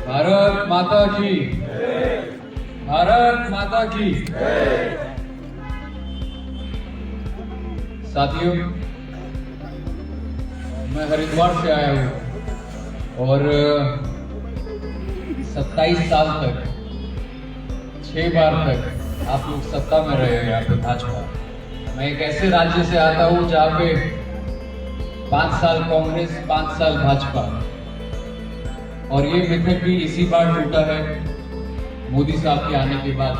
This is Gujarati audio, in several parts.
भारत माता की, भारत माता की। साथियों, मैं हरिद्वार से आया हूँ और 27 साल तक 6 बार तक आप लोग सत्ता में रहे हैं यहाँ पे भाजपा। मैं एक ऐसे राज्य से आता हूँ जहाँ पे 5 साल कांग्रेस, 5 साल भाजपा, और ये मिथक भी इसी बार टूटा है मोदी साहब के आने के बाद।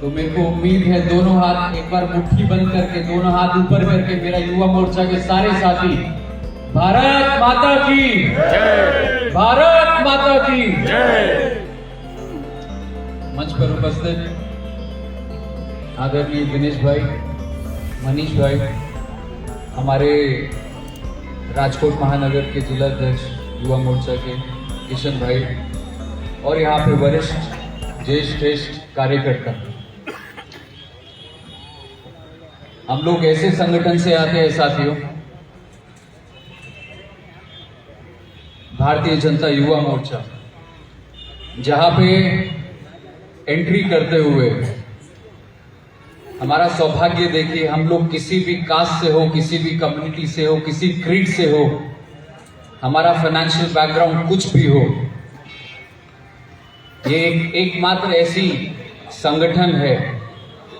तो मेरे को उम्मीद है दोनों हाथ एक बार मुट्ठी बंद करके, दोनों हाथ ऊपर करके मेरा युवा मोर्चा के सारे साथी भारत माता की जय, भारत माता की जय। मंच पर उपस्थित आदरणीय दिनेश भाई, मनीष भाई, हमारे राजकोट महानगर के जिला अध्यक्ष युवा मोर्चा के किशन भाई, और यहाँ पे वरिष्ठ ज्येष्ठ कार्यकर्ता, हम लोग ऐसे संगठन से आते हैं साथियों, भारतीय जनता युवा मोर्चा, जहां पे एंट्री करते हुए हमारा सौभाग्य देखिए, हम लोग किसी भी कास्ट से हो, किसी भी कम्युनिटी से हो, किसी क्रीड से हो, हमारा फाइनेंशियल बैकग्राउंड कुछ भी हो, ये एकमात्र ऐसी संगठन है,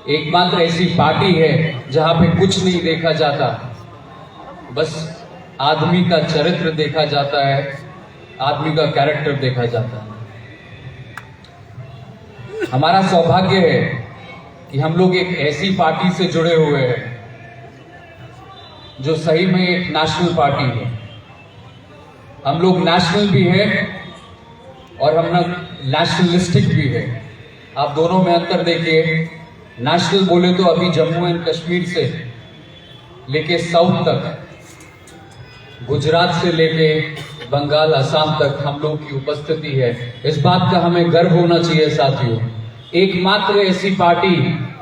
एकमात्र ऐसी पार्टी है जहां पे कुछ नहीं देखा जाता, बस आदमी का चरित्र देखा जाता है, आदमी का कैरेक्टर देखा जाता है। हमारा सौभाग्य है कि हम लोग एक ऐसी पार्टी से जुड़े हुए हैं जो सही में एक नेशनल पार्टी है। हम लोग नेशनल भी है और हम लोग नेशनलिस्टिक भी है। आप दोनों में अंतर देखिए। नेशनल बोले तो अभी जम्मू एंड कश्मीर से लेके साउथ तक, गुजरात से लेके बंगाल, असम तक हम लोग की उपस्थिति है। इस बात का हमें गर्व होना चाहिए साथियों। एकमात्र ऐसी पार्टी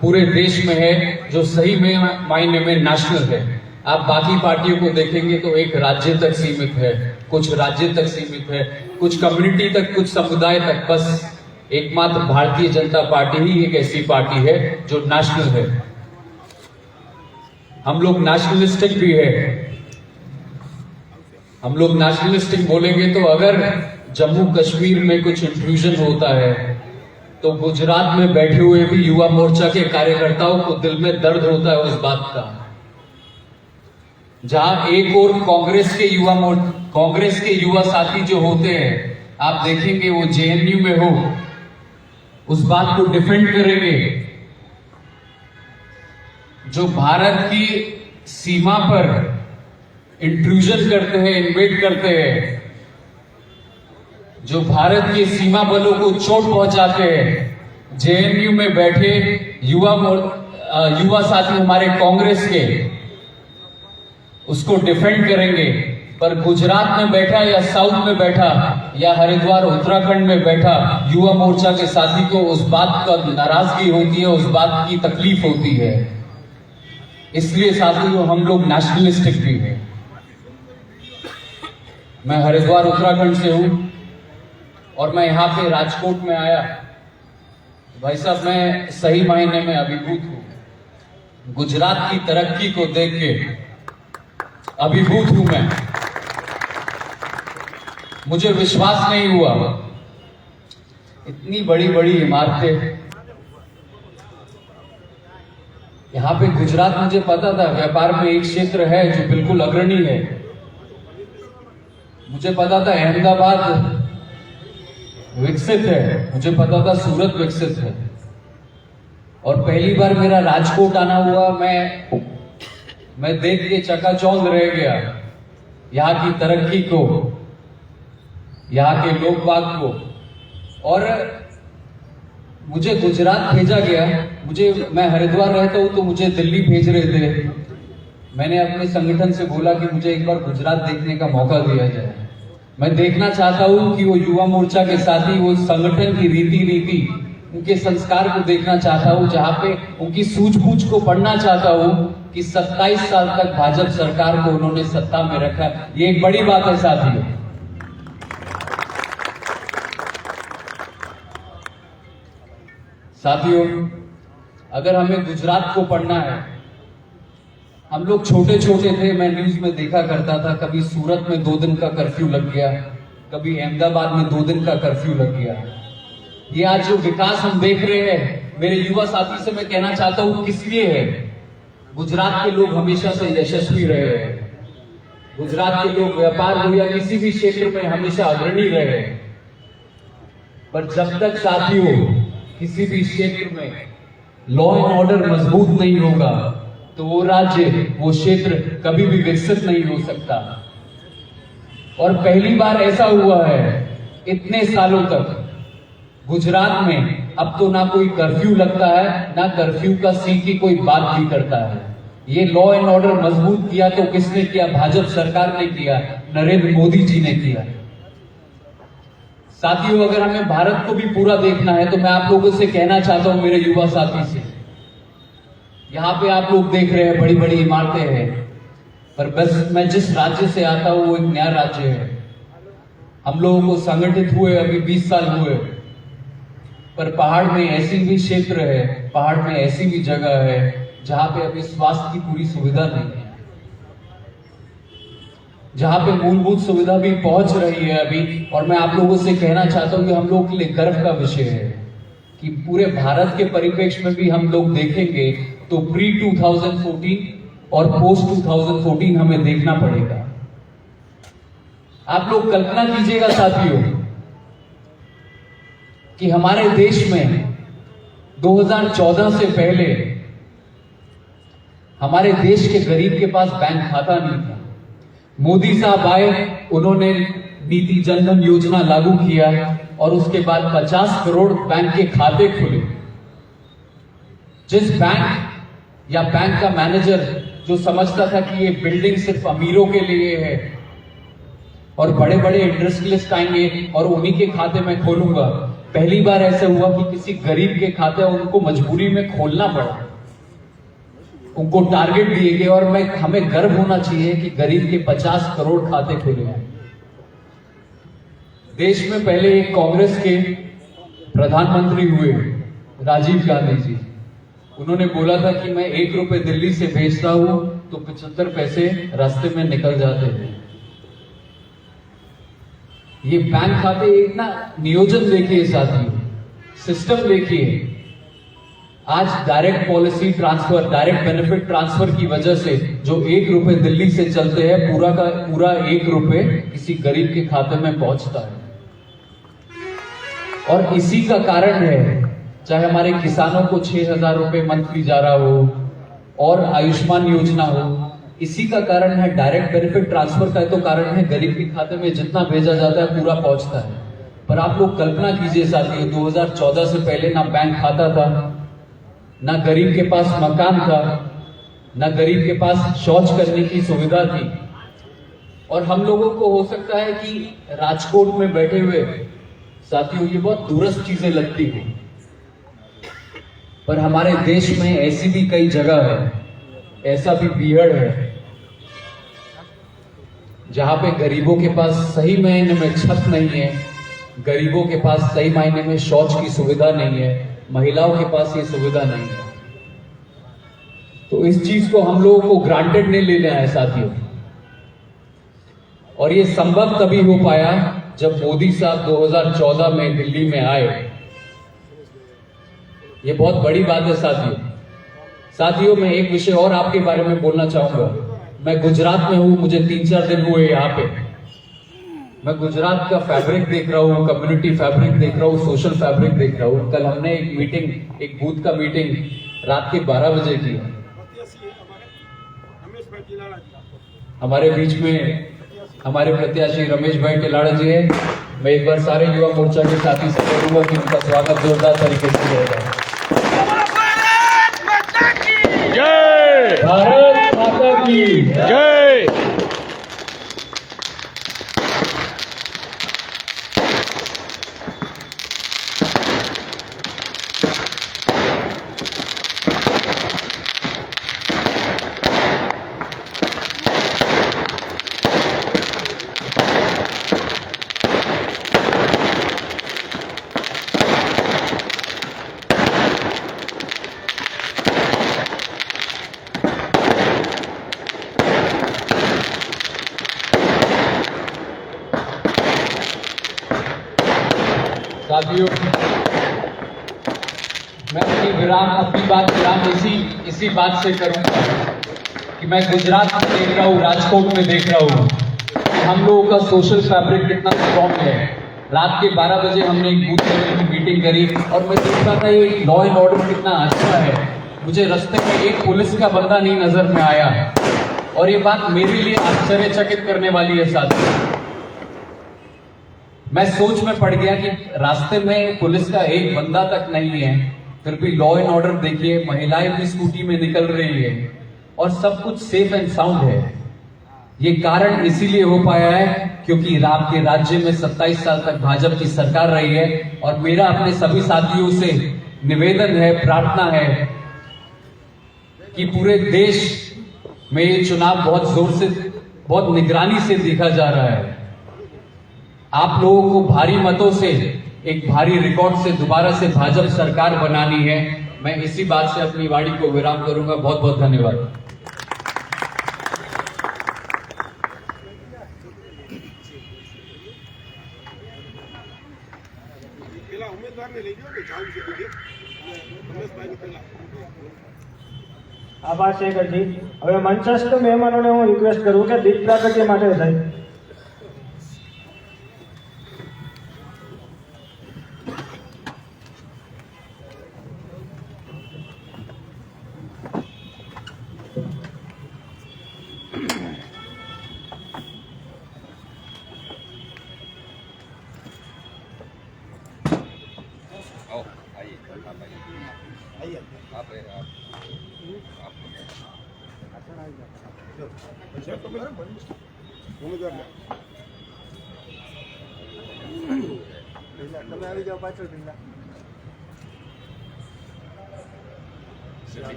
पूरे देश में है जो सही में मायने में नेशनल है। आप बाकी पार्टियों को देखेंगे तो एक राज्य तक सीमित है, कुछ राज्य तक सीमित है, कुछ कम्युनिटी तक, कुछ समुदाय तक। बस एकमात्र भारतीय जनता पार्टी ही एक ऐसी पार्टी है जो नेशनल है। हम लोग नेशनलिस्टिक भी है। हम लोग नेशनलिस्टिक बोलेंगे तो अगर जम्मू कश्मीर में कुछ इंट्रूजन होता है तो गुजरात में बैठे हुए भी युवा मोर्चा के कार्यकर्ताओं को दिल में दर्द होता है उस बात का। जहां एक और कांग्रेस के युवा साथी जो होते हैं, आप देखेंगे वो जेएनयू में हो, उस बात को डिफेंड करेंगे। जो भारत की सीमा पर इंट्रूजन करते हैं, इन्वेड करते हैं, जो भारत के सीमा बलों को चोट पहुंचाते हैं, जेएनयू में बैठे युवा साथी हमारे कांग्रेस के उसको डिफेंड करेंगे। पर गुजरात में बैठा या साउथ में बैठा या हरिद्वार उत्तराखंड में बैठा युवा मोर्चा के साथी को उस बात का नाराजगी होती है, उस बात की तकलीफ होती है। इसलिए साथियों हम लोग नेशनलिस्टिक भी हैं। मैं हरिद्वार उत्तराखंड से हूं और मैं यहाँ पे राजकोट में आया, भाई साहब मैं सही मायने में अभिभूत हूं। गुजरात की तरक्की को देख के अभिभूत हूं मैं। मुझे विश्वास नहीं हुआ, इतनी बड़ी बड़ी इमारतें यहाँ पे। गुजरात मुझे पता था व्यापार में एक क्षेत्र है जो बिल्कुल अग्रणी है। मुझे पता था अहमदाबाद विकसित है, मुझे पता था सूरत विकसित है, और पहली बार मेरा राजकोट आना हुआ, मैं देख के चकाचौंध रह गया यहाँ की तरक्की को, यहाँ के लोकवाद को। और मुझे गुजरात भेजा गया, मैं हरिद्वार रहता हूँ तो मुझे दिल्ली भेज रहे थे। मैंने अपने संगठन से बोला कि मुझे एक बार गुजरात देखने का मौका दिया जाए। मैं देखना चाहता हूं कि वो युवा मोर्चा के साथी, वो संगठन की रीति, उनके संस्कार को देखना चाहता हूं, जहां पे उनकी सूझबूझ को पढ़ना चाहता हूं कि 27 साल तक भाजपा सरकार को उन्होंने सत्ता में रखा। ये एक बड़ी बात है साथियों। साथियों, अगर हमें गुजरात को पढ़ना है, हम लोग छोटे छोटे थे, मैं न्यूज में देखा करता था, कभी सूरत में 2 दिन का कर्फ्यू लग गया, कभी अहमदाबाद में 2 दिन का कर्फ्यू लग गया। ये आज जो विकास हम देख रहे हैं, मेरे युवा साथी से मैं कहना चाहता हूं किस लिए है। गुजरात के लोग हमेशा से यशस्वी रहे हैं, गुजरात के लोग व्यापार हो या किसी भी क्षेत्र में हमेशा अग्रणी रहे हैं। पर जब तक साथियों किसी भी क्षेत्र में लॉ एंड ऑर्डर मजबूत नहीं होगा तो वो राज्य, वो क्षेत्र कभी भी विकसित नहीं हो सकता। और पहली बार ऐसा हुआ है इतने सालों तक गुजरात में, अब तो ना कोई कर्फ्यू लगता है, ना कर्फ्यू का सी की कोई बात भी करता है। ये लॉ एंड ऑर्डर मजबूत किया तो किसने किया? भाजपा सरकार ने किया, नरेंद्र मोदी जी ने किया। साथियों, अगर हमें भारत को भी पूरा देखना है तो मैं आप लोगों से कहना चाहता हूं, मेरे युवा साथी से, यहां पे आप लोग देख रहे हैं बड़ी बड़ी इमारतें हैं, पर बस मैं जिस राज्य से आता हूं वो एक नया राज्य है। हम लोगों को संगठित हुए अभी 20 साल हुए, पर पहाड़ में ऐसी भी क्षेत्र है, पहाड़ में ऐसी भी जगह है जहां पे अभी स्वास्थ्य की पूरी सुविधा नहीं है, जहां पे मूलभूत सुविधा भी पहुंच रही है अभी। और मैं आप लोगों से कहना चाहता हूं कि हम लोग के लिए गर्व का विषय है कि पूरे भारत के परिप्रेक्ष्य में भी हम लोग देखेंगे तो प्री 2014 और पोस्ट 2014 हमें देखना पड़ेगा। आप लोग कल्पना कीजिएगा साथियों कि हमारे देश में 2014 से पहले हमारे देश के गरीब के पास बैंक खाता नहीं था। मोदी साहब आए, उन्होंने नीति जनधन योजना लागू किया और उसके बाद 50 करोड़ बैंक के खाते खुले। जिस बैंक या बैंक का मैनेजर जो समझता था कि ये बिल्डिंग सिर्फ अमीरों के लिए है और बड़े बड़े इंडस्ट्रियलिस्ट आएंगे और उन्हीं के खाते में खोलूंगा, पहली बार ऐसा हुआ कि किसी गरीब के खाते उनको मजबूरी में खोलना पड़ा, उनको टारगेट दिए गए। और हमें गर्व होना चाहिए कि गरीब के 50 करोड़ खाते खुले हैं। देश में पहले एक कांग्रेस के प्रधानमंत्री हुए, राजीव गांधी जी, उन्होंने बोला था कि मैं 1 रुपए दिल्ली से भेजता हूं तो 75 पैसे रास्ते में निकल जाते हैं। ये बैंक खाते एक ना नियोजन देखिए साथियों, सिस्टम देखिए। आज direct policy transfer, direct benefit transfer की वजह से जो 1 रुपए दिल्ली से चलते हैं, पूरा का पूरा 1 रुपए किसी गरीब के खाते में पहुंचता है। और इसी का कारण है, चाहे हमारे किसानों को 6,000 रुपए मंथली जा रहा हो और आयुष्मान योजना हो, इसी का कारण है, डायरेक्ट बेनिफिट ट्रांसफर का तो कारण है, गरीब के खाते में जितना भेजा जाता है पूरा पहुंचता है। पर आप लोग कल्पना कीजिए साथियों, 2014 से पहले ना बैंक खाता था, ना गरीब के पास मकान था, ना गरीब के पास शौच करने की सुविधा थी। और हम लोगों को हो सकता है कि राजकोट में बैठे हुए साथियों ये बहुत दूरस्थ चीजें लगती हैं, पर हमारे देश में ऐसी भी कई जगह है, ऐसा भी बीहड़ है जहां पे गरीबों के पास सही मायने में छत नहीं है, गरीबों के पास सही मायने में शौच की सुविधा नहीं है, महिलाओं के पास ये सुविधा नहीं है। तो इस चीज को हम लोगों को ग्रांटेड नहीं ले लेना है साथियों। और ये संभव तभी हो पाया जब मोदी साहब 2014 में दिल्ली में आए। ये बहुत बड़ी बात है साथियों, मैं एक विषय और आपके बारे में बोलना चाहूंगा। मैं गुजरात में हूं, मुझे 3-4 दिन हुए यहाँ पे। मैं गुजरात का फैब्रिक देख रहा हूँ, कम्युनिटी फैब्रिक देख रहा हूँ, सोशल फैब्रिक देख रहा हूँ। कल हमने एक मीटिंग, एक बूथ का मीटिंग रात के 12 बजे की। हमारे बीच में हमारे प्रत्याशी रमेश भाई टिलाड़ा जी है। मैं एक बार सारे युवा मोर्चा के साथी से करूंगा कि उनका स्वागत जोरदार तरीके से रहेगा। जय भारत माता की जय। साथियों, मैं अपनी बात विराम इसी बात से करूंगा कि मैं गुजरात में देख रहा हूँ, राजकोट में देख रहा हूँ कि हम लोगों का सोशल फैब्रिक कितना स्ट्रॉन्ग है। रात के 12 बजे हमने एक बूथ लेवल की मीटिंग करी और मैं देख रहा था ये लॉ एंड ऑर्डर कितना अच्छा है। मुझे रास्ते में एक पुलिस का बंदा नहीं नजर में आया और ये बात मेरे लिए आश्चर्यचकित करने वाली है साथियों। मैं सोच में पड़ गया कि रास्ते में पुलिस का एक बंदा तक नहीं है, फिर भी लॉ एंड ऑर्डर देखिए, महिलाएं भी स्कूटी में निकल रही है और सब कुछ सेफ एंड साउंड है। ये कारण इसीलिए हो पाया है क्योंकि आपके राज्य में 27 साल तक भाजपा की सरकार रही है। और मेरा अपने सभी साथियों से निवेदन है, प्रार्थना है कि पूरे देश में ये चुनाव बहुत जोर से, बहुत निगरानी से देखा जा रहा है। आप लोगों को भारी मतों से, एक भारी रिकॉर्ड से दोबारा से भाजपा सरकार बनानी है। मैं इसी बात से अपनी वाणी को विराम करूंगा। बहुत बहुत धन्यवाद। આભાર શેખરજી। હવે મંચસ્થ મહેમાનોને હું રિક્વેસ્ટ કરું કે દીપ પ્રાગટ્ય માટે થાય। તમે આવી જાઓ પાછળ ભીંડા।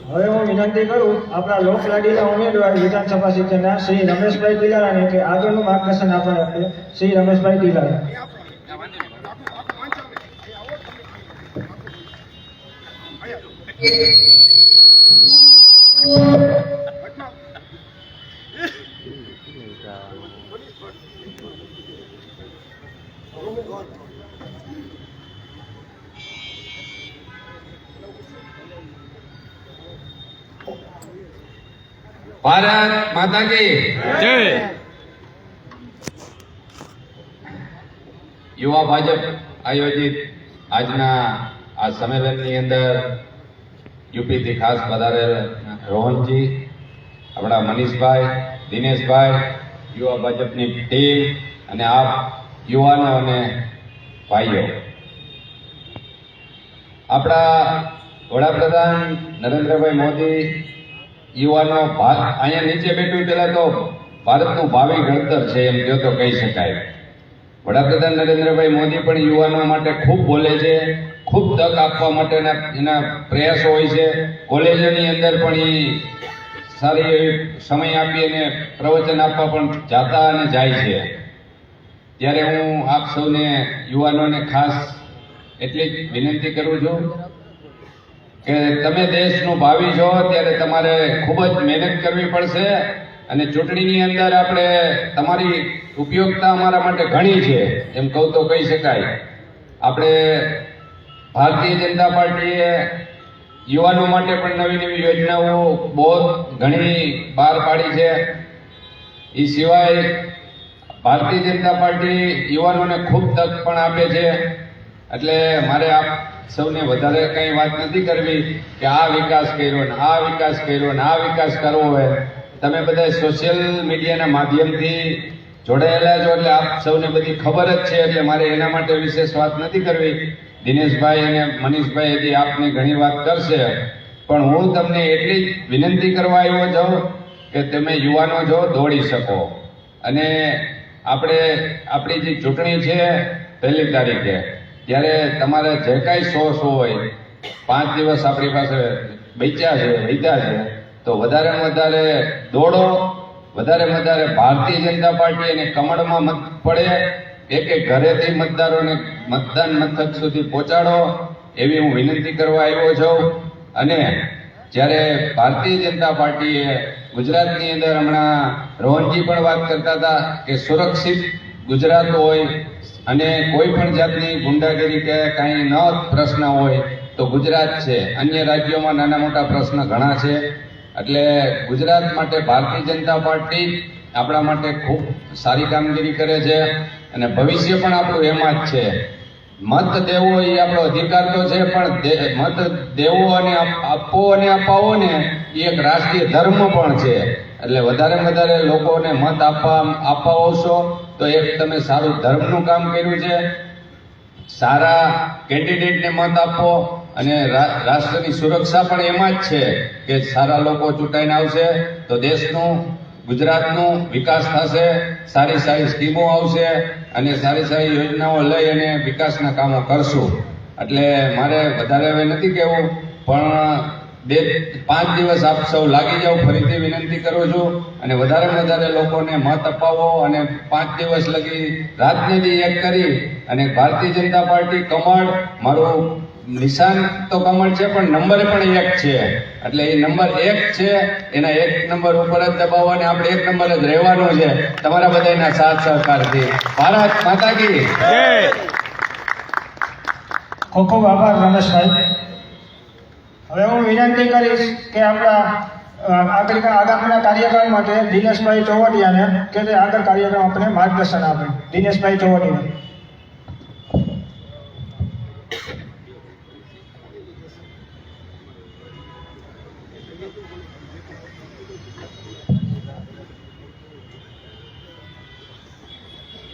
હવે હું વિનંતી કરું આપણા લોકલાડીના ઉમેદવાર વિધાનસભા સીટના શ્રી રમેશભાઈ તિલારાને કે આગળનું માર્ગદર્શન આપે। શ્રી રમેશભાઈ તિલારા। भारत माता की जय। युवा भाजप आयोजित આજના આ સંમેલનની અંદર યુપીથી ખાસ પધારેલ રોહનજી, આપણા મનીષભાઈ, દિનેશભાઈ, યુવા ભાજપની ટીમ અને આપ યુવાનો અને ભાઈઓ, આપણા વડાપ્રધાન નરેન્દ્રભાઈ મોદી યુવાનો અહીંયા નીચે બેઠું પહેલા તો ભારતનું ભાવિ ઘડતર છે એમ જો તો કહી શકાય। વડાપ્રધાન નરેન્દ્રભાઈ મોદી પણ યુવાનો માટે ખૂબ બોલે છે, ખૂબ તક આપવા માટેના એના પ્રયાસો હોય છે। કોલેજોની અંદર પણ એ સારી એવી સમય આપી અને પ્રવચન આપવા પણ જાતા અને જાય છે। ત્યારે હું આપ સૌને યુવાનોને ખાસ એટલી જ વિનંતી કરું છું કે તમે દેશનું ભાવિ છો, ત્યારે તમારે ખૂબ જ મહેનત કરવી પડશે અને ચૂંટણીની અંદર આપણે તમારી ઉપયોગતા અમારા માટે ઘણી છે એમ કહું તો કહી શકાય। આપણે ભારતીય જનતા પાર્ટીએ યુવાનો માટે પણ નવી નવી યોજનાઓ બહુ ઘણી બહાર પાડી છે. એ સિવાય ભારતીય જનતા પાર્ટી યુવાનોને ખૂબ તક પણ આપે છે. એટલે મારે આપ સૌને વધારે કંઈ વાત નથી કરવી કે આ વિકાસ કર્યો ને આ વિકાસ કર્યો ને આ વિકાસ કરવો હોય. તમે બધા સોશિયલ મીડિયાના માધ્યમથી જોડાયેલા છો એટલે આપ સૌને બધી ખબર જ છે. એટલે મારે એના માટે વિશેષ વાત નથી કરવી. દિનેશભાઈ અને મનીષભાઈ હજી આપની ઘણી વાત કરશે, પણ હું તમને એટલી જ વિનંતી કરવા આવ્યો છું કે તમે યુવાનો છો દોડી શકો. અને આપણી જે ચૂંટણી છે 1 તારીખે, ત્યારે તમારે જે કાંઈ સોર્સ હોય, 5 દિવસ આપણી પાસે વીત્યા છે, તો વધારેમાં વધારે દોડો, વધારેમાં વધારે ભારતીય જનતા પાર્ટી અને કમળમાં મત પડે, એક ઘરેથી મતદારોને મતદાન મથક સુધી પહોંચાડો એવી હું વિનંતી કરવા આવ્યો છું. અને જ્યારે ભારતીય જનતા પાર્ટીએ ગુજરાતની અંદર હમણાં રોહનજી પણ વાત કરતા હતા કે સુરક્ષિત ગુજરાત હોય અને કોઈ પણ જાતની ગુંડાગીરી કે કાંઈ ન પ્રશ્ન હોય તો ગુજરાત છે. અન્ય રાજ્યોમાં નાના મોટા પ્રશ્ન ઘણા છે. એટલે ગુજરાત માટે ભારતીય જનતા પાર્ટી આપણા માટે ખૂબ સારી કામગીરી કરે છે અને ભવિષ્ય પણ આપણું એમાં જ છે. મત દેવો એ આપણો અધિકાર તો છે, પણ મત દેવો અને આપવો અને અપાવો ને એ એક રાષ્ટ્રીય ધર્મ પણ છે. એટલે વધારે લોકોને મત અપાવશો તો એક તમે સારું ધર્મનું કામ કર્યું છે. સારા કેન્ડિડેટને મત આપો અને રાષ્ટ્રની સુરક્ષા પણ એમાં જ છે કે સારા લોકો ચૂંટાઈને આવશે તો દેશનું, ગુજરાતનું વિકાસ થશે, સારી સ્કીમો આવશે અને સારી યોજનાઓ લઈ અને વિકાસના કામો કરશું. એટલે મારે વધારે હવે નથી કહેવું, પણ 5 દિવસ આપ સૌ લાગી જાઓ, ફરીથી વિનંતી કરું છું. અને વધારે લોકોને મત અપાવો અને 5 દિવસ લગી રાતને દી એક કરી અને ભારતીય જનતા પાર્ટી કમળ, મારું નિશાન તો કમળ છે પણ નંબર પણ 1 છે. એટલે એ નંબર 1 છે, એના 1 નંબર ઉપર જ દબાવવાને આપણે 1 નંબર જ રહેવાનો છે તમારા બધાના સાથ સહકારથી. ભારત માતા કી જય. ખૂબ ખૂબ આભાર રમેશભાઈ. હવે હું વિનંતી કરીશ કે આપણા આગામીના કાર્યક્રમ માટે દિનેશભાઈ ચોવડિયાને કે તે આગળ કાર્યક્રમ આપણે માર્ગદર્શન આપે. દિનેશભાઈ ચોવડિયા.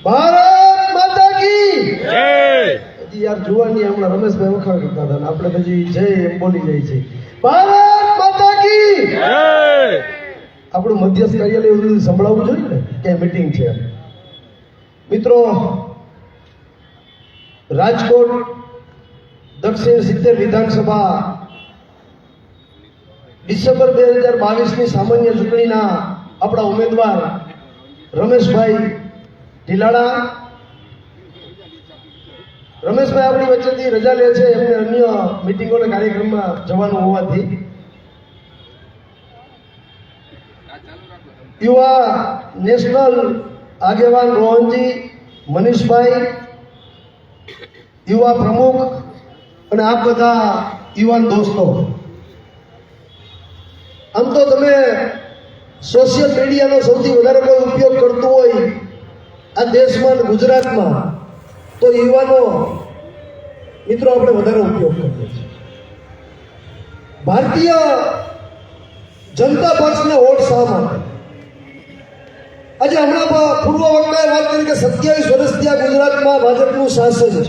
ભારત માતા કી જય. હજી યાર જુવાની હમણાં રમેશભાઈ વખાણ કરતા હતા ને આપણે હજી જય એમ બોલી જાય છે. ભારત માતા કી જય. આપણું મધ્યસ્થ કાર્યાલય બધું સંભળાવવું જોઈએ ને કે મીટિંગ છે. મિત્રો, રાજકોટ દક્ષિણ 70 વિધાનસભા ડિસેમ્બર 2022ની સામાન્ય ચૂંટણીના આપણા ઉમેદવાર રમેશભાઈ ઢીલાડા. રમેશભાઈ આપણી વચ્ચેથી રજા લે છે, એમને અન્ય મિટિંગોના કાર્યક્રમમાં જવાનું હોવાથી યુવા નેશનલ આગેવાન રોહનજી, મનીષભાઈ, યુવા પ્રમુખ અને આપ બધા યુવાન દોસ્તો, આમ તો તમે સોશિયલ મીડિયાનો સૌથી વધારે કોઈ ઉપયોગ કરતું હોય આ દેશમાં અને ગુજરાતમાં તો યુવાનો મિત્રો આપણે વધારે ઉપયોગ કરીએ છીએ. ભારતીય જનતા પક્ષને વોટ શા માટે? આજે હમણાં પૂર્વ વક્તાએ વાત કરી કે 27 વર્ષથી આ ગુજરાતમાં ભાજપનું શાસન છે.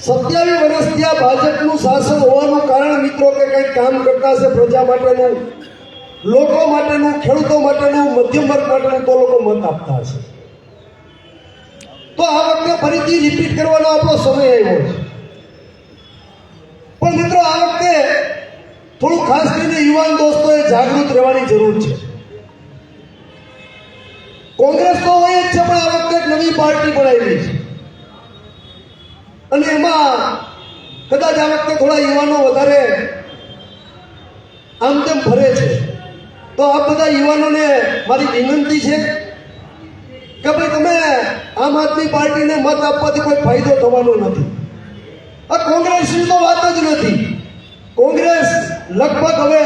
27 વર્ષથી આ ભાજપનું શાસન હોવાનું કારણ મિત્રો કે કંઈક કામ કરતા હશે પ્રજા માટેનું, લોકો માટેનું, ખેડૂતો માટેનું, મધ્યમ વર્ગ માટેનું, તો લોકો મત આપતા હશે. તો આ વખતે ફરીથી રિપીટ કરવાનો આપણો સમય આવ્યો છે. પણ મિત્રો આ વખતે થોડું ખાસ કરીને યુવાન દોસ્તોએ જાગૃત રહેવાની જરૂર છે. કોંગ્રેસ તો હોય જ છે, પણ આ વખતે એક નવી પાર્ટી બનાવી છે અને એમાં કદાચ આ વખતે થોડા યુવાનો વધારે આમ તેમ ફરે છે. તો આ બધા યુવાનોને મારી વિનંતી છે કે ભાઈ તમે આમ આદમી પાર્ટીને મત આપવાથી કોઈ ફાયદો થવાનો નથી. આ કોંગ્રેસની તો વાત જ નથી. કોંગ્રેસ લગભગ હવે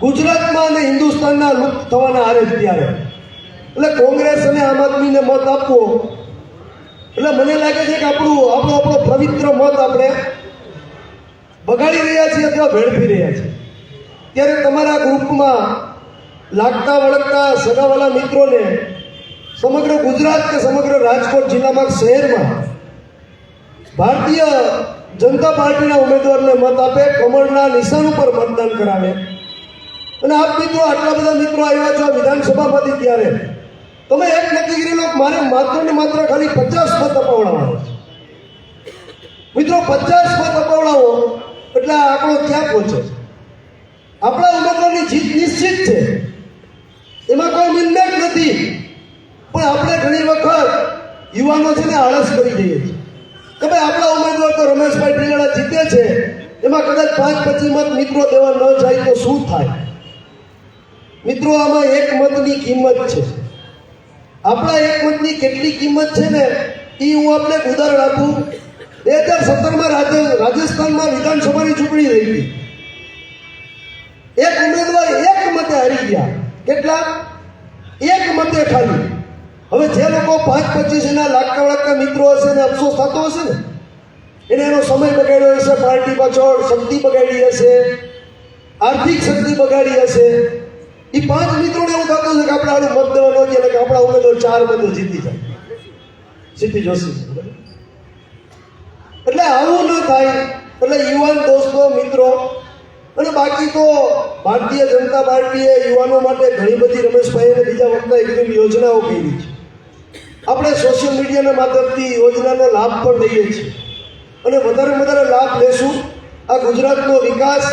ગુજરાતમાં અને હિન્દુસ્તાનના લુપ્ત થવાના આરે જ ત્યારે. એટલે કોંગ્રેસ અને આમ આદમીને મત આપવો એટલે મને લાગે છે કે આપણો પવિત્ર મત આપણે બગાડી રહ્યા છીએ અથવા ભેળવી રહ્યા છીએ. ત્યારે તમારા ગ્રુપમાં લાગતા વળગતા સગાવાલા મિત્રોને સમગ્ર ગુજરાત કે સમગ્ર રાજકોટ જિલ્લામાં શહેરમાં ભારતીય જનતા પાર્ટીના ઉમેદવારને મત આપે, કમળના નિશાન ઉપર મતદાન કરાવે. અને આપ મિત્રો આટલા બધા મિત્રો આવ્યા છો વિધાનસભામાંથી, ત્યારે તમે એક નક્કી કરી લો, મારે માત્ર ને માત્ર ખાલી 50 મત અપાવડાવવાનો છે. મિત્રો 50 મત અપાવડાવો એટલે આ આંકડો ક્યાં પહોંચે? આપણા ઉમેદવારની જીત નિશ્ચિત છે, એમાં કોઈ નિર્ણય નથી. પણ આપણે ઘણી વખત યુવાનો છે ને આળસ કરી દઈએ છીએ કે ભાઈ આપણા ઉમેદવાર તો રમેશભાઈ ઢીલાડા જીતે છે, એમાં કદાચ 5-25 મત મિત્રો દેવા ન જાય તો શું થાય? મિત્રો આમાં એક મતની કિંમત છે. આપણા એક મતની કેટલી કિંમત છે ને એ હું આપને એક ઉદાહરણ આપું. 2017માં રાજસ્થાનમાં વિધાનસભાની ચૂંટણી થઈ હતી. એક ઉમેદવાર એક મતે હારી ગયા. કેટલા? એક મતે ખાલી. હવે જે લોકો 5-25 એના લાગતા વળગતા મિત્રો હશે ને અફસોસ થતો હશે ને, એને એનો સમય બગાડ્યો હશે, પાર્ટી પાછળ શક્તિ બગાડી હશે, આર્થિક શક્તિ બગાડી હશે. એ 5 મિત્રોને એવું થતું હશે કે આપણે આનું મત દેવા ન એટલે કે આપણા ઉમેદવાર 4 મતો જીતી જાય, જીતી જશે. એટલે આવું ન થાય. એટલે યુવાન દોસ્તો, મિત્રો, અને બાકી તો ભારતીય જનતા પાર્ટીએ યુવાનો માટે ઘણી બધી રમેશભાઈ અને બીજા વખતે એકદમ યોજનાઓ કરી છે. આપણે સોશિયલ મીડિયાના માધ્યમથી યોજનાનો લાભ પણ લઈએ છીએ અને વધારે લાભ લેશું. આ ગુજરાતનો વિકાસ,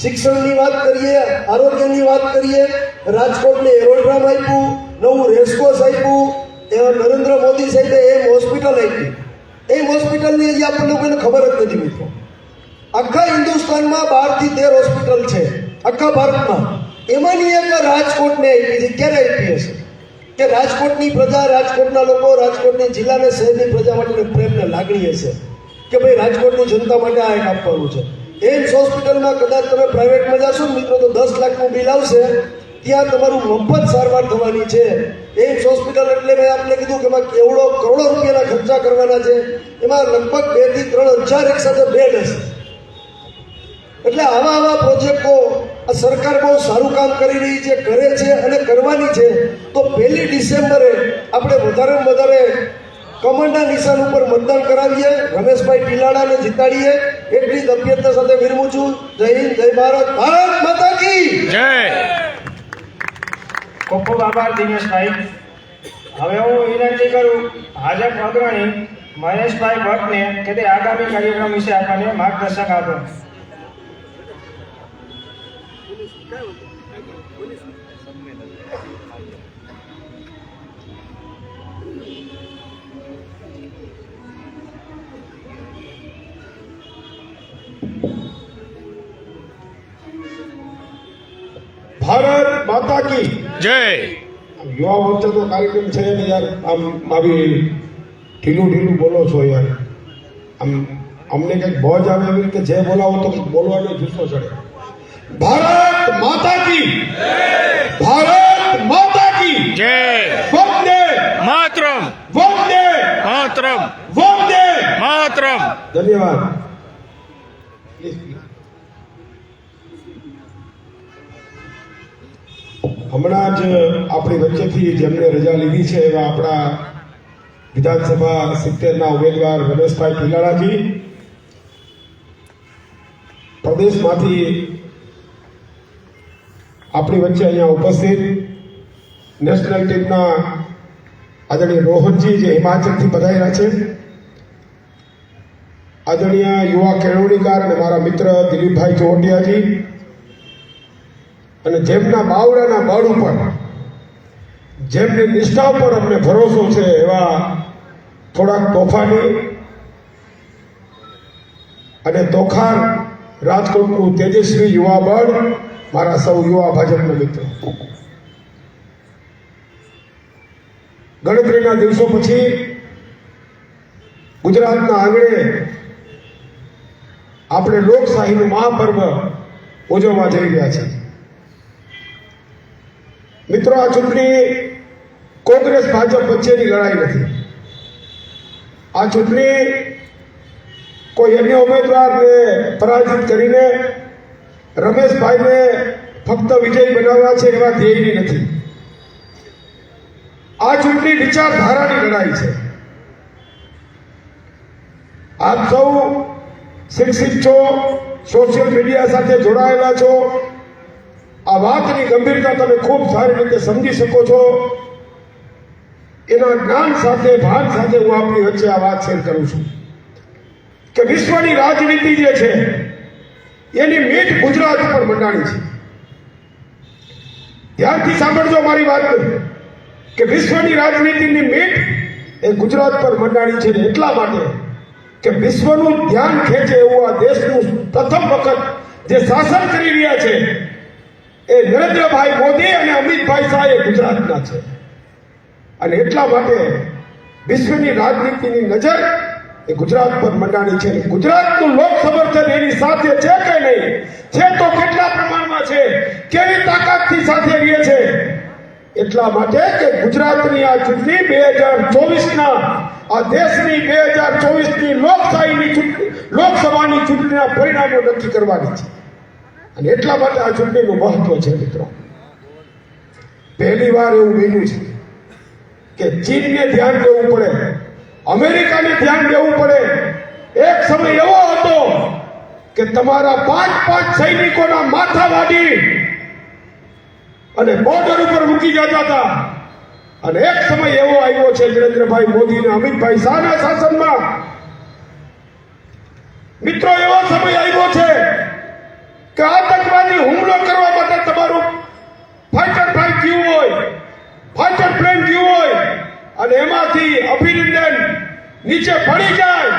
શિક્ષણની વાત કરીએ, આરોગ્યની વાત કરીએ, રાજકોટને એરોડ્રામ આપ્યું, નવું રેસકોર્સ આપ્યું, નરેન્દ્ર મોદી સાહેબે એમ હોસ્પિટલ આપી. એમ હોસ્પિટલની હજી આપણને કોઈને ખબર જ નથી મિત્રો. આખા હિન્દુસ્તાનમાં 12 થી 13 હોસ્પિટલ છે આખા ભારતમાં. એમાંની એક રાજકોટને આપી છે. ક્યારે આપી હશે? કે રાજકોટની પ્રજા, રાજકોટના લોકો, રાજકોટની જિલ્લાને શહેરની પ્રજા માટે પ્રેમને લાગણી હશે કે ભાઈ રાજકોટની જનતા માટે આ એક આપવાનું છે. એમ્સ હોસ્પિટલમાં કદાચ તમે પ્રાઇવેટમાં જશો ને મિત્રો તો 10 લાખનું બિલ આવશે. ત્યાં તમારું મફત સારવાર થવાની છે. એમ્સ હોસ્પિટલ એટલે મેં આપને કીધું કે એમાં કરોડો રૂપિયાના ખર્ચા કરવાના છે. એમાં લગભગ 2 થી 3 હજાર એક સાથે બેડ હશે. એટલે આવા પ્રોજેક્ટો આ સરકાર બહુ સારું કામ કરી રહી છે, કરે છે અને કરવાની છે. તો 1 ડિસેમ્બરે આપણે વધારે કમળના નિશાન ઉપર મતદાન કરાવીએ, રમેશભાઈ ઢીલાડાને જીતાડીએ. એટલી જ અભ્યર્થના સાથે વિરમું છું. જય હિન્દ, જય ભારત, ભારત માતા કી જય. ખૂબ ખૂબ આભાર દિનેશભાઈ. હવે હું વિનંતી કરું ભાજપ અગ્રણી મહેશભાઈ ભટ્ટને કે તે આગામી કાર્યક્રમ વિશે આપણને માર્ગદર્શક આપે. ભારત માતા કી જય. યુવા મોરચાનો કાર્યક્રમ છે ને યાર, આમ આવી ઢીલું બોલો છો યાર. આમ અમને કંઈક બોજ આવે એવી રીતે જે બોલાવો તો બોલવાનો જુસ્સો ચડે. ભારત માતા કી, ભારત માતા કી જય. વંદે માતરમ. વંદે માતરમ. વંદે. માતરમ. ધન્યવાદ. હમણાં જ આપણી વચ્ચેથી જેમને રજા લીધી છે એવા આપણા વિધાનસભા 70ના ઉમેદવાર રમેશભાઈ ઢીલાડાજી પ્રદેશમાંથી આપણી વચ્ચે અહીંયા ઉપસ્થિત, નેશનલ ટીમના આદરણીય રોહનજી જે હિમાચલથી પધાર્યા છે, આદરણીય યુવા કેળવણીકાર અને મારા મિત્ર દિલીપભાઈ ચોવટિયાજી, અને જેમના બાવડાના બળ ઉપર, જેમની નિષ્ઠા ઉપર અમને ભરોસો છે એવા થોડાક તોફાની અને તોખાર રાજકોટનું તેજસ્વી યુવા બળ, મારા સૌ યુવા ભાજપના મિત્રો. ગણતરીના દિવસો પછી ગુજરાતના આંગણે આપણે લોકશાહીનું મહાપર્વ ઉજવવા જઈ રહ્યા છીએ. મિત્રો, આ ચૂંટણી કોંગ્રેસ ભાજપ વચ્ચેની લડાઈ નથી. આ ચૂંટણી કોઈ અન્ય ઉમેદવારને પરાજિત કરીને રમેશભાઈને ફક્ત વિજય બનાવવા છે એવા ધ્યેયની નથી. આ ચૂંટણી વિચારધારાની લડાઈ છે. આપ સૌ શિક્ષિત છો, સોશિયલ મીડિયા સાથે જોડાયેલા છો. આ વાતની ગંભીરતા તમે ખૂબ સારી રીતે સમજી શકો છો. એના જ્ઞાન સાથે, ભાન સાથે હું આપની વચ્ચે આ વાત શેર કરું છું કે વિશ્વની રાજનીતિ જે છે એની મીટ ગુજરાત પર મંડાણી છે. ધ્યાનથી સાંભળજો મારી વાત કે વિશ્વની રાજનીતિની મીટ એ ગુજરાત પર મંડાણી છે. એટલા માટે કે વિશ્વનું ધ્યાન ખેંચે એવું આ દેશનું પ્રથમ વખત જે શાસન કરી રહ્યા છે એ નરેન્દ્રભાઈ મોદી અને અમિતભાઈ શાહ એ ગુજરાતના છે. અને એટલા માટે વિશ્વની રાજનીતિની નજર એ ગુજરાત પર મંડાણી છે. ગુજરાતનું લોક સમર્થન એની સાથે છે કે નહીં છે, તો કેટલા પ્રમાણમાં છે, કેવી તાકાતથી સાથે રહે છે. એટલા માટે કે ગુજરાતની આ ચૂંટણી 2024ના આ દેશની 2024ની લોકશાહીની ચૂંટણી, લોકસભાની ચૂંટણીના પરિણામો નક્કી કરવાની છે. અને એટલા માટે આ ચૂંટણીનું મહત્વ છે. મિત્રો, પહેલી વાર એવું બન્યું છે કે ચીનને ધ્યાન દેવું પડે, અમેરિકાને ધ્યાન દેવું પડે. એક સમય એવો હતો કે તમારા 5 સૈનિકોના માથા વાડી અને બોર્ડર ઉપર મૂકી જતા હતા. અને એક સમય એવો આવ્યો છે નરેન્દ્રભાઈ મોદી અને અમિતભાઈ શાહના શાસનમાં. મિત્રો, એવો સમય આવ્યો છે કે આતંકવાદી હુમલો કરવા માટે તમારું ફાઇટર ફ્લાઇટ ગયું હોય, ફાઇટર પ્લેન ગયું હોય અને એમાંથી અભિનંદન નીચે પડી જાય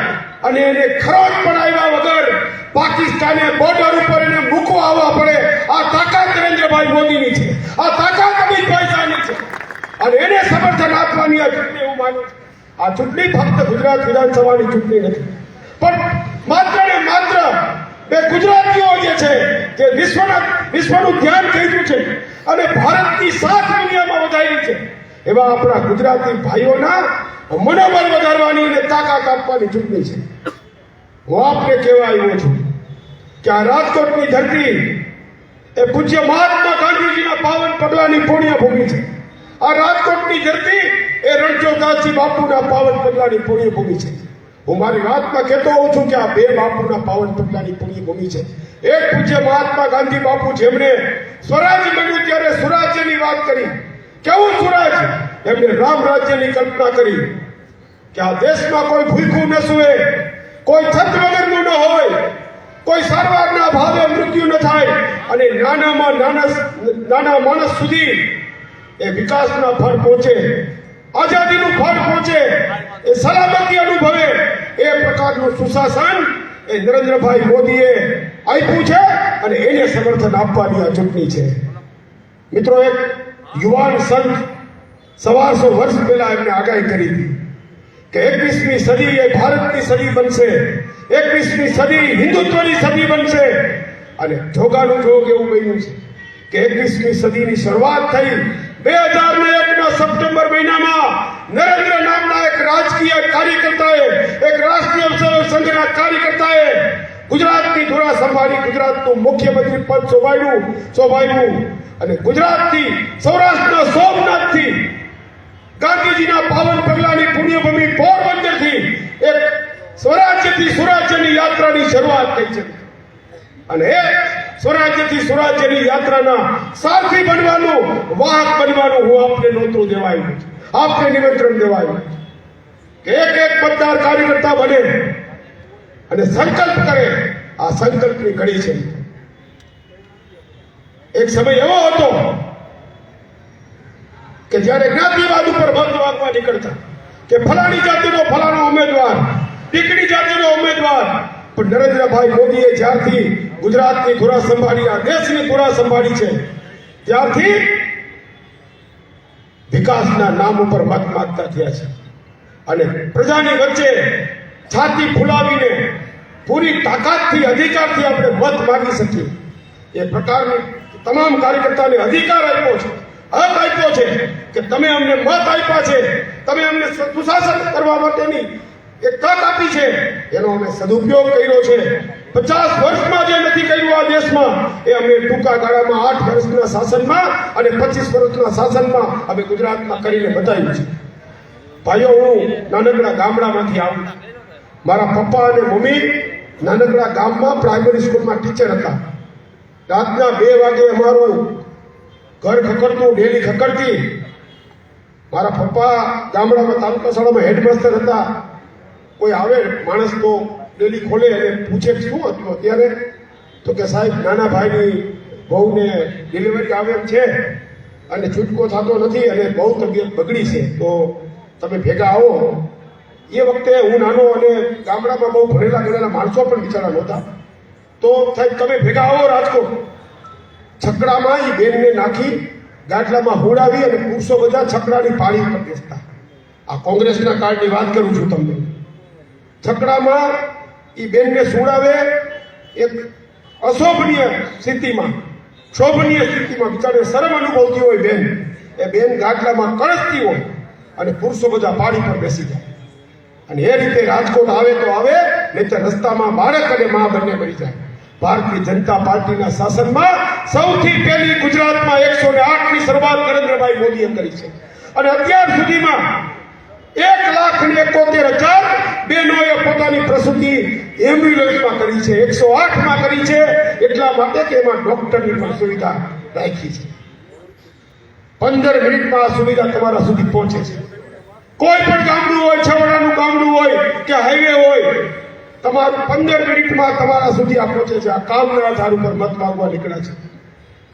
અને એને ખરોચ પણ આવ્યા વગર પાકિસ્તાને બોર્ડર ઉપર એને મૂકવા આવવા પડે. આ તાકાત નરેન્દ્રભાઈ મોદીની છે, આ તાકાત અમિતભાઈ શાહની છે. અને એને સમર્થન આપવાની આ ચૂંટણી હું માનું છું. આ ચૂંટણી ફક્ત ગુજરાત વિધાનસભાની ચૂંટણી નથી, પણ માત્ર ને માત્ર બે ગુજરાતીઓ જે છે કે વિશ્વનું ધ્યાન ખેંચ્યું છે અને ભારતની સાથ દુનિયામાં વધારી છે એવા આપણા ગુજરાતી ભાઈઓના મનોબળ વધારવાની અને તાકાત આપવાની ચૂંટણી છે. હું આપને કહેવા આવ્યો છું કે આ રાજકોટની ધરતી એ પૂજ્ય મહાત્મા ગાંધીજીના પાવન પગલાની પુણ્યભૂમિ છે. આ રાજકોટની ધરતી એ રણછોડદાસજી બાપુના પાવન પગલાની પુણ્યભૂમિ છે. હું મારી વાતમાં કહેતો હોઉં છું કે આ બે બાપુના પાવન પગલાની પુણ્યભૂમિ છે. એક પૂજ્ય મહાત્મા ગાંધી બાપુ જેમણે સ્વરાજ બન્યું ત્યારે સુરાજ્યની વાત કરી. કેવું સુરાજ? એમણે રામ રાજ્યની કલ્પના કરી કે આ દેશમાં કોઈ ભૂખ્યું ન સૂવે, કોઈ છત વગરનું ન હોય, કોઈ સારવારના અભાવે મૃત્યુ ન થાય અને નાના માણસ સુધી એ વિકાસના ફળ પહોંચે, આઝાદીનું ફળ પહોંચે, એ સલામતી અનુભવે. એ પ્રકારનું સુશાસન એ નરેન્દ્રભાઈ મોદીએ આપ્યું છે અને એને સમર્થન આપવાની આ ચૂંટણી છે. મિત્રો, એક યુવાન સંત 125 વર્ષ પહેલા એમને આગાહી કરી હતી કે 21મી સદી એ ભારતની સદી બનશે, 21મી સદી હિન્દુત્વની સદી બનશે. અને જોગાનું જોગ એવું બન્યું છે કે 21મી સદીની શરૂઆત થઈ 2001ના સપ્ટેમ્બર મહિનામાં નરેન્દ્ર નામના એક રાજકીય કાર્યકર્તાએ, એક રાષ્ટ્રીય સંઘના કાર્યકર્તાએ ગુજરાતની ધુરા સંભાળી, ગુજરાતનું મુખ્યમંત્રી પદ શોભાવ્યું અને ગુજરાતથી, સૌરાષ્ટ્રના સોમનાથથી, ગાંધીજીના પાવન પગલાની પુણ્યભૂમિ પોરબંદરથી એક સ્વરાજ્યથી સુરાજ્યની યાત્રાની શરૂઆત થઈ છે. અને એ સ્વરાજ્યથી સુરાજ્યની યાત્રાના સારથી બનવાનું, વાહક બનવાનું હું આપને નોતરું દેવાયું, આપને નિમંત્રણ દેવાયું કે એક મતદાર કાર્યકર્તા બને અને સંકલ્પ કરે. આ સંકલ્પની ઘડી છે. એક સમય એવો હતો કે જ્યારે જ્ઞાતિવાદ ઉપર મત માંગવા નીકળતા કે ફલાણી જાતિનો ફલાણો ઉમેદવાર, ટીકડી જાતિનો ઉમેદવાર. પણ નરેન્દ્રભાઈ મોદીએ જ્યારથી ગુજરાતની ધુરા સંભાળી, આ દેશની ધુરા સંભાળી છે, ત્યારથી વિકાસના નામ ઉપર મત માંગતા થયા છે. અને પ્રજાની વચ્ચે છાતી ફૂલાવીને પૂરી તાકાતથી અધિકારથી આપણે મત માગી શકીએ એ પ્રકારની તમામ કાર્યકર્તાને અધિકાર આપ્યો છે, હક આપ્યો છે કે તમે અમને મત આપ્યા છે, તમે અમને સુશાસન કરવા માટેની એક તક આપી છે, એનો અમે સદુપયોગ કર્યો છે. 50 વર્ષમાં જે નથી કર્યું આ દેશમાં એ અમે ટૂંકા ગાળામાં 8 વર્ષના શાસનમાં અને 25 વર્ષના શાસનમાં અમે ગુજરાતમાં કરીને બતાવ્યું છે. ભાઈઓ, હું નાનકડા ગામડામાંથી આવું છું. મારા પપ્પા અને મમ્મી નાનકડા ગામમાં પ્રાઇમરી સ્કૂલમાં ટીચર હતા. રાતના 2 વાગે અમારું ઘર ખકડતું, ડેલી ખકડતી. મારા પપ્પા ગામડામાં તાલુકા શાળામાં હેડમાસ્ટર હતા. કોઈ આવે માણસ તો ડેલી ખોલે અને પૂછે કે શું હતું અત્યારે, તો કે સાહેબ નાના ભાઈની બહુને ડિલિવરી આવે એમ છે અને છૂટકો થતો નથી અને બહુ તબિયત બગડી છે, તો તમે ભેગા આવો. એ વખતે હું નાનો અને ગામડામાં બહુ ભણેલા ગણેલા માણસો પણ બિચારા નહોતા. તો સાહેબ તમે ભેગા આવો રાજકોટ. છકડામાં એ બેનને નાખી ગાટલામાં હોડાવી અને પુરુષો બધા છકડાની પાળી પર બેસતા. આ કોંગ્રેસના કાળની વાત કરું છું તમને. છકડામાં એ બેનને સુડાવે એક અશોભનીય સ્થિતિમાં, શોભનીય સ્થિતિમાં બિચારે શરમ અનુભવતી હોય બેન, એ બેન ગાટલામાં કળસતી હોય અને પુરુષો બધા પાળી પર બેસી જાય. અને એ રીતે રાજકોટ આવે તો આવે, નહીં તો રસ્તામાં બાળક અને મા બંને મરી જાય. ભારતીય જનતા પાર્ટીના શાસનમાં સૌથી પહેલી ગુજરાતમાં 108ની શરૂઆત નરેન્દ્રભાઈ મોદીએ કરી છે અને અત્યાર સુધીમાં 1,71,000 બહેનોએ પોતાની પ્રસૂતિ એમ્બ્યુલન્સમાં કરી છે, 108માં કરી છે. એટલા માટે કે એમાં ડોક્ટરની પણ સુવિધા રાખી છે. 15 મિનિટમાં આ સુવિધા તમારા સુધી પહોંચે છે. કોઈ પણ ગામડું હોય, છેવાડાનું ગામડું હોય કે હાઈવે હોય, તમારું 15 મિનિટમાં તમારા સુધી આ પહોંચે છે. આ કામના આધાર ઉપર મત માંગવા નીકળ્યા છે.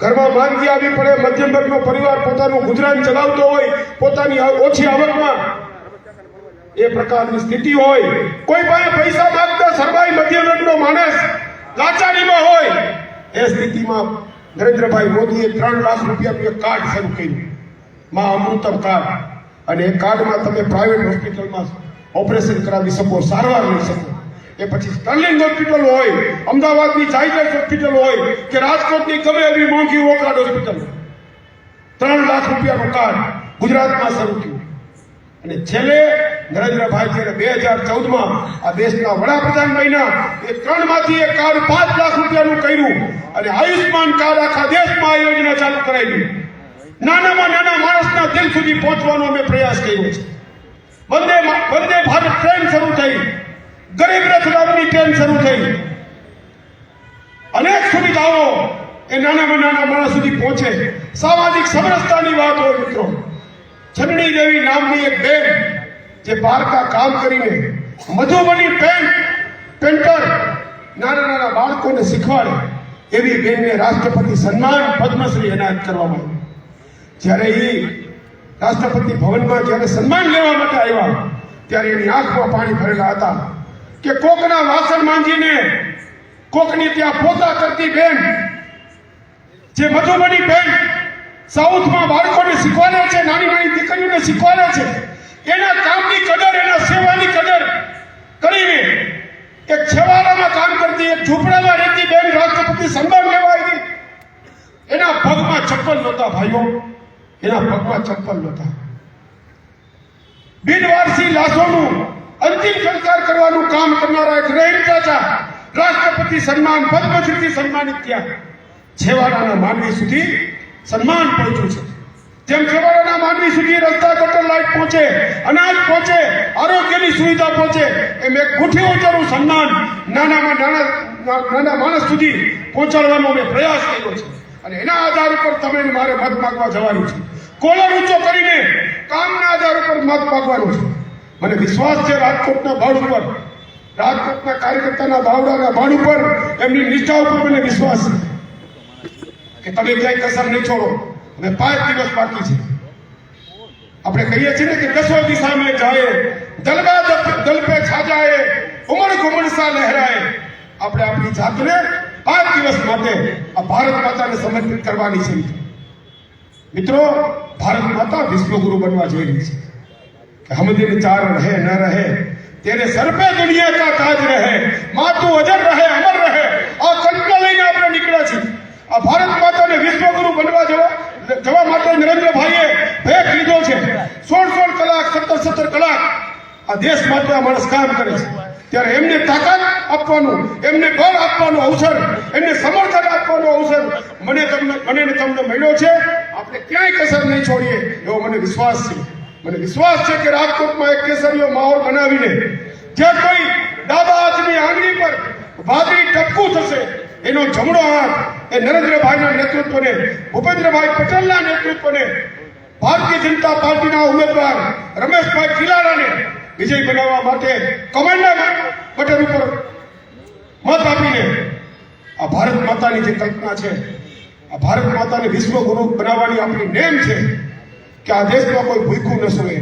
ઘરમાં માંદગી આવી પડે, મધ્યમ વર્ગનો પરિવાર પોતાનું ગુજરાન ચલાવતો હોય, પોતાની ઓછી આવકમાં, એ પ્રકારની સ્થિતિ હોય, કોઈ પાસે પૈસા માંગતા સરવાઈ મધ્યમ વર્ગનો માણસ લાચારીમાં હોય, એ સ્થિતિમાં નરેન્દ્રભાઈ મોદીએ 3 લાખ રૂપિયાનું એક કાર્ડ શરૂ કર્યું, મા અમૃતમ કાર્ડ. અને એ કાર્ડમાં તમે પ્રાઇવેટ હોસ્પિટલમાં ઓપરેશન કરાવી શકો, સારવાર લઈ શકો. એ પછી સ્ટર્લિંગ હોસ્પિટલ હોય, અમદાવાદની ઝાયડસ હોસ્પિટલ હોય કે રાજકોટની ગમે એવી મોંઘી વોકરાડ હોસ્પિટલ, 3 લાખ રૂપિયાનું કાર્ડ ગુજરાતમાં શરૂ થયું. અને છેલ્લે નરેન્દ્રભાઈ જ્યારે 2014માં આ દેશના વડાપ્રધાન બન્યા, એ 3માંથી એક કાર્ડ 5 લાખ રૂપિયાનું કર્યું અને આયુષ્માન કાર્ડ આખા દેશમાં આ યોજના ચાલુ કરાવી. નાનામાં નાના માણસના દિલ સુધી પહોંચવાનો અમે પ્રયાસ કર્યો છે. વંદે ભારત ટ્રેન શરૂ થઈ, ગરીબ રથ નામની ટ્રેન શરૂ થઈ. અનેક સુવિધાઓ એ નાનામાં નાના માણસ સુધી પહોંચે. સામાજિક સમરસતાની વાત હોય મિત્રો, છનણી દેવી નામની એક બેન જે બહારકા કામ કરીને મધુબની પેન્ટર નાના નાના બાળકોને શીખવાડે, એવી બેનને રાષ્ટ્રપતિ સન્માન પદ્મશ્રી એનાયત કરવામાં આવ્યું. જ્યારે એ રાષ્ટ્રપતિ ભવનમાં જ્યારે સન્માન લેવા માટે આવ્યા, ત્યારે એની આંખમાં પાણી ભરેલા હતા કે કોકના વાસણ માંજીને કોકની ત્યાં પોતા કરતી બેન, જે મધુબની બેન સાઉથમાં બાળકોને શીખવાડે છે, નાની નાની દીકરીઓને શીખવાડે છે, એના કામની કદર, એના સેવાની કદર કરીને એક છેવાડામાં કામ કરતી, એક ઝૂંપડામાં રહેતી બેન રાષ્ટ્રપતિ સન્માન લેવા આવી. એના પગમાં ચપ્પલ નહોતા ભાઈઓ, એના પગમાં ચપ્પલ નહોતા. બિનવારસી લાશોનું અંતિમ સંસ્કાર કરવાનું કામ કરનારા એક રહીમ ચાચા રાષ્ટ્રપતિ સન્માન પદ્મશ્રીથી સન્માનિત થયા. છેવાડાના માનવી સુધી સન્માન પહોંચ્યું છે. જેમ છેવાડાના માનવી સુધી રસ્તા, ગટર લાઇટ પહોંચે, અનાજ પહોંચે, આરોગ્યની સુવિધા પહોંચે, એમ એક મુઠ્ઠી ઊંચાનું સન્માન નાનામાં નાના માણસ સુધી પહોંચાડવાનો મેં પ્રયાસ કર્યો છે. અને એના આધાર ઉપર તમે મારે મત માગવા જવાનું છે. કોલર ઊંચો કરીને કામના આધાર ઉપર મત માગવાનું છે. મને વિશ્વાસ છે રાજકોટના બળ ઉપર, રાજકોટના કાર્યકર્તાના બાવડાના બળ ઉપર, એમની નિષ્ઠા ઉપર મને વિશ્વાસ છે કે તમે ક્યાંય કસર નહીં છોડો. હવે 5 દિવસ બાકી છે. આપણે કહીએ છીએ ને કે 10 દિશા में जाए, दल पे छा जाए, उमड़ घुमड़ सा लहराए. આપણે આપણી જાતને 5 દિવસ માટે આ ભારત માતાને સમર્પિત કરવાની છે. મિત્રો, ભારત માતા વિશ્વગુરુ બનવા જઈ રહી છે કે હમ દિન ચાર રહે ન રહે, तेरे सर पे दुनिया का ताज रहे, माँ तू अजर रहे, अमर रहे. આ કલ્પના લઈને આપણે નીકળ્યા છીએ. આ ભારત માતાને વિશ્વગુરુ બનવા જવા માટે નરેન્દ્રભાઈએ ભેટ લીધો છે. 16 કલાક 17 કલાક આ દેશ માટે આ માણસ કામ કરે છે. ત્યારે એમને તાકાત આપવાનું, એમને બળ આપવાનો અવસર, એમને સમર્થન આપવાનો અવસર મને ને તમને મળ્યો છે. આપણે ક્યાંય કસર નહીં છોડીએ એવો મને વિશ્વાસ છે. મને વિશ્વાસ છે કે રાજકોટમાં એક કેસરીયો માહોલ બનાવીને જે કોઈ ડાબા હાથની આંગળી પર વાદળી ટપકું થશે એનો જમણો હાથ એ નરેન્દ્રભાઈના નેતૃત્વને, ભૂપેન્દ્રભાઈ પટેલના નેતૃત્વને, ભારતીય જનતા પાર્ટીના ઉમેદવાર રમેશભાઈ ખીલારાને વિજય બનાવવા માટે કમાન્ડર બટન ઉપર મત આપીને આ ભારત માતાની જે કલ્પના છે, આ ભારત માતાને વિશ્વગુરુ બનાવવાની આપણી નેમ છે કે આ દેશમાં કોઈ ભૂખ્યું ન સૂવે,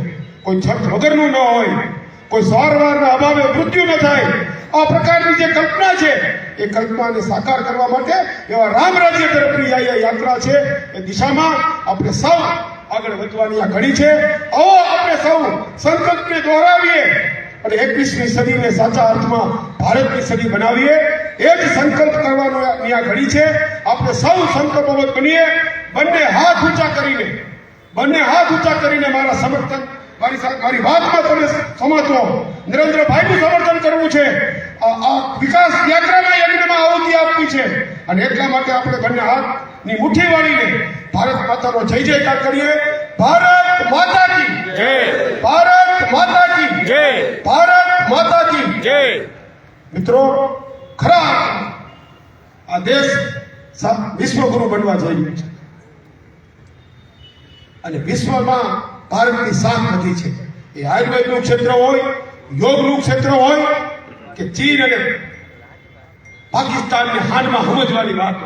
કોઈ છત વગરનું ન હોય, કોઈ સારવારના અભાવે મૃત્યુ ન થાય. આ પ્રકારની જે કલ્પના છે એ કલ્પનાને સાકાર કરવા માટે એવા રામ રાજ્ય તરફની આ યાત્રા છે. એ દિશામાં આપણે સૌ આગળ વધવાની આ ઘડી છે. આવો આપણે સૌ સંકલ્પને દોહરાવીએ અને 21મી સદીને સાચા અર્થમાં ભારતની સદી બનાવીએ. એ જ સંકલ્પ કરવાની આ ઘડી છે. આપણે સૌ સંકલ્પબદ્ધ બનીએ. બંને હાથ ઊંચા કરીને મારા સમર્થન, મારી વાતમાં તમે સમજો. નરેન્દ્રભાઈનું સમર્થન કરવું છે. આ વિકાસ યાત્રાના યજ્ઞમાં આહુતિ આપવી છે અને એટલા માટે આપણે બંને હાથની મુઠ્ઠી વાળીને ભારત માતાનો જય જયકાર કરીએ. ભારત માતા કી જય, ભારત માતા કી જય, ભારત માતા કી જય. મિત્રો, ખરા આ દેશ વિશ્વગુરુ બનવા જઈ રહ્યો છે અને વિશ્વમાં ભારતની સાથ વધી છે. એ આયુર્વેદનું ક્ષેત્ર હોય, યોગનું ક્ષેત્ર હોય કે ચીન અને પાકિસ્તાનની હાનમાં સમજવાની વાત.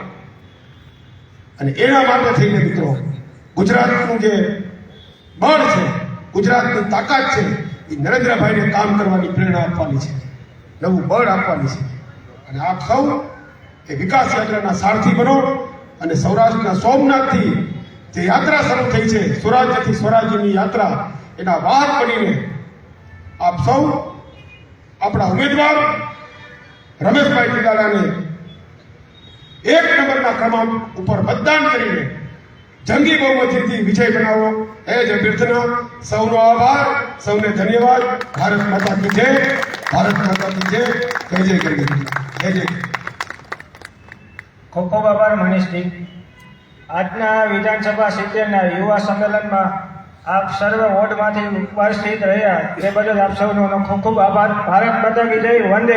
અને એના માટે થઈને મિત્રો ગુજરાતનું જે બળ છે, ગુજરાતની તાકાત છે, એ નરેન્દ્રભાઈને કામ કરવાની પ્રેરણા આપવાની છે, નવું બળ આપવાની છે. અને આપ સૌ એ વિકાસ યાત્રાના સારથી બનો અને સૌરાષ્ટ્રના સોમનાથથી જે યાત્રા શરૂ થઈ છે, સુરાજ્યથી સ્વરાજ્યની યાત્રા, એના વાહક બનીને આપ સૌ આપણા ઉમેદવાર રમેશભાઈ ખીલારાને 1 નંબરના ક્રમાંક ઉપર મતદાન કરીને જંગી બહુમતીથી વિજય બનાવો. એ જ અભ્યર્થના. સૌનો આભાર, સૌને ધન્યવાદ. ભારત માતા કી જય, ભારત માતા કી જય. જય જય કરી, જય જય. ખૂબ ખૂબ આભાર મનીષજી. આજના વિધાનસભા 70ના યુવા સંમેલનમાં આપ સર્વ વોર્ડમાંથી ઉપસ્થિત રહ્યા તે બદલ આપ સૌનો ખૂબ ખૂબ આભાર. ભારત માતા કી જય. વંદે